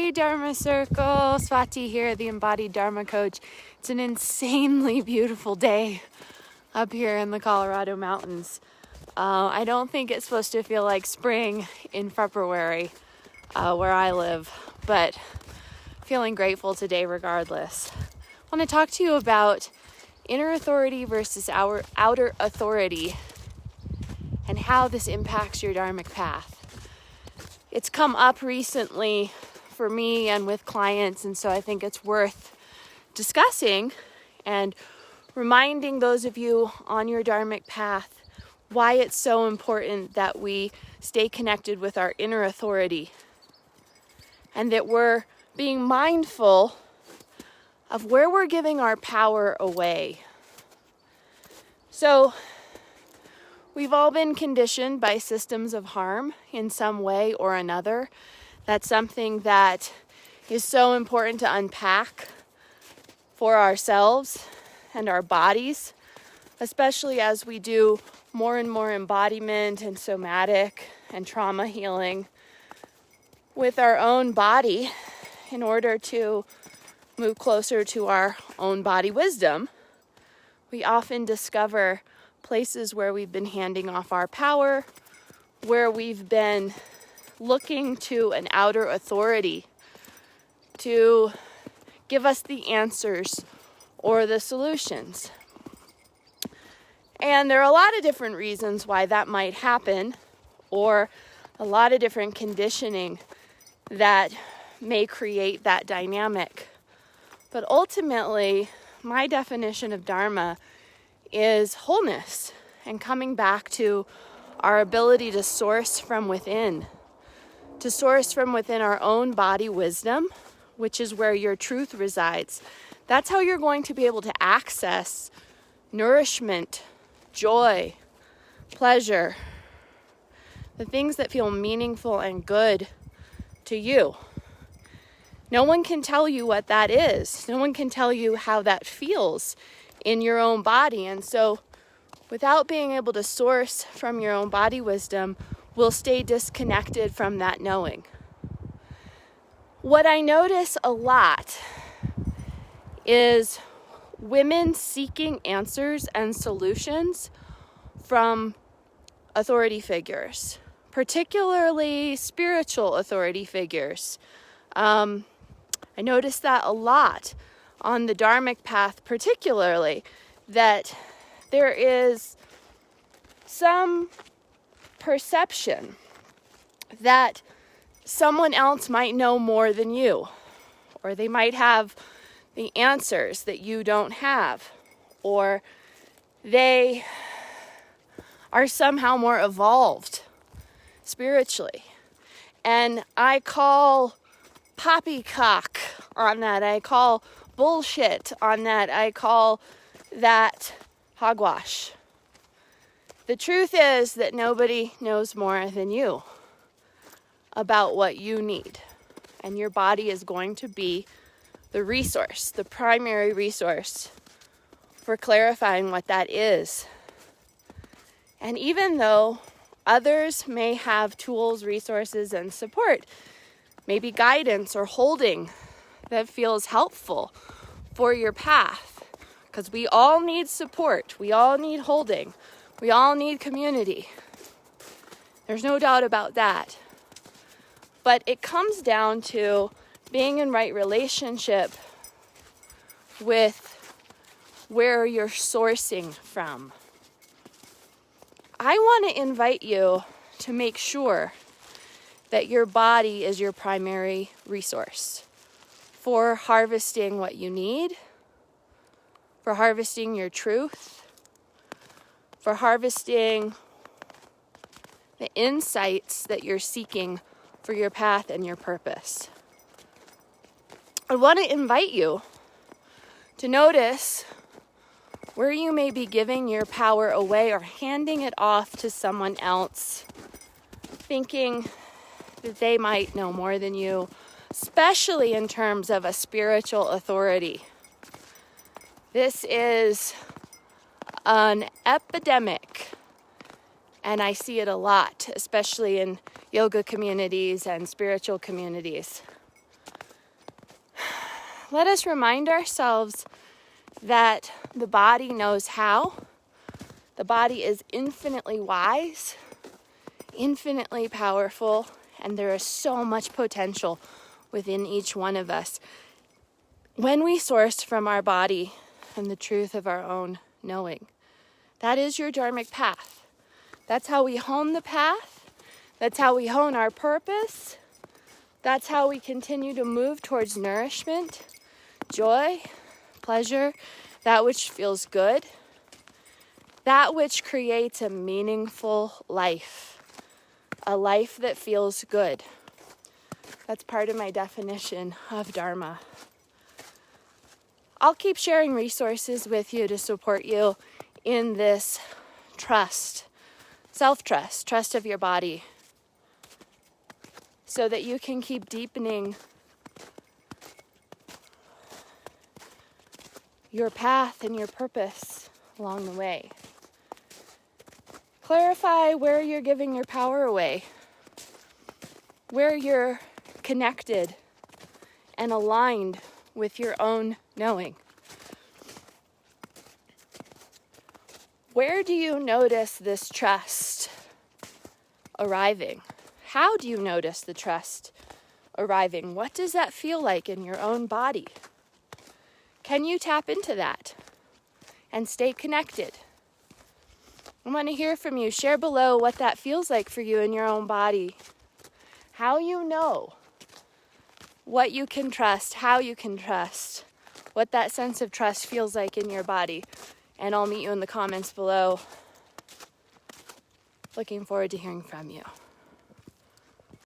Hey Dharma Circle, Swati here, the Embodied Dharma coach. It's an insanely beautiful day up here in the Colorado mountains. I don't think it's supposed to feel like spring in February where I live, but feeling grateful today regardless. I want to talk to you about inner authority versus our outer authority and how this impacts your dharmic path. It's come up recently for me and with clients, and so I think it's worth discussing and reminding those of you on your dharmic path why it's so important that we stay connected with our inner authority and that we're being mindful of where we're giving our power away. So we've all been conditioned by systems of harm in some way or another. That's something that is so important to unpack for ourselves and our bodies, especially as we do more and more embodiment and somatic and trauma healing with our own body in order to move closer to our own body wisdom. We often discover places where we've been handing off our power, where we've been looking to an outer authority to give us the answers or the solutions. And there are a lot of different reasons why that might happen, or a lot of different conditioning that may create that dynamic. But ultimately, my definition of Dharma is wholeness and coming back to our ability to source from within. To source from within our own body wisdom, which is where your truth resides. That's how you're going to be able to access nourishment, joy, pleasure, the things that feel meaningful and good to you. No one can tell you what that is. No one can tell you how that feels in your own body. And so without being able to source from your own body wisdom, we'll stay disconnected from that knowing. What I notice a lot is women seeking answers and solutions from authority figures, particularly spiritual authority figures. I notice that a lot on the dharmic path, particularly, that there is some perception that someone else might know more than you, or they might have the answers that you don't have, or they are somehow more evolved spiritually. And I call poppycock on that. I call bullshit on that. I call that hogwash. The truth is that nobody knows more than you about what you need. And your body is going to be the resource, the primary resource for clarifying what that is. And even though others may have tools, resources, and support, maybe guidance or holding that feels helpful for your path, because we all need support, we all need holding, we all need community. There's no doubt about that. But it comes down to being in right relationship with where you're sourcing from. I want to invite you to make sure that your body is your primary resource for harvesting what you need, for harvesting your truth, for harvesting the insights that you're seeking for your path and your purpose. I want to invite you to notice where you may be giving your power away or handing it off to someone else, thinking that they might know more than you, especially in terms of a spiritual authority. This is an epidemic, and I see it a lot, especially in yoga communities and spiritual communities. let us remind ourselves that the body knows how. The body is infinitely wise, infinitely powerful, and there is so much potential within each one of us when we source from our body and the truth of our own knowing. That is your dharmic path. That's how we hone the path. That's how we hone our purpose. That's how we continue to move towards nourishment, joy, pleasure, that which feels good, that which creates a meaningful life, a life that feels good. That's part of my definition of Dharma. I'll keep sharing resources with you to support you in this trust, self-trust, trust of your body, so that you can keep deepening your path and your purpose along the way. Clarify where you're giving your power away, where you're connected and aligned with your own knowing. Where do you notice this trust arriving? How do you notice the trust arriving? What does that feel like in your own body? Can you tap into that and stay connected? I want to hear from you. Share below what that feels like for you in your own body. How you know what you can trust, how you can trust, what that sense of trust feels like in your body. And I'll meet you in the comments below. Looking forward to hearing from you.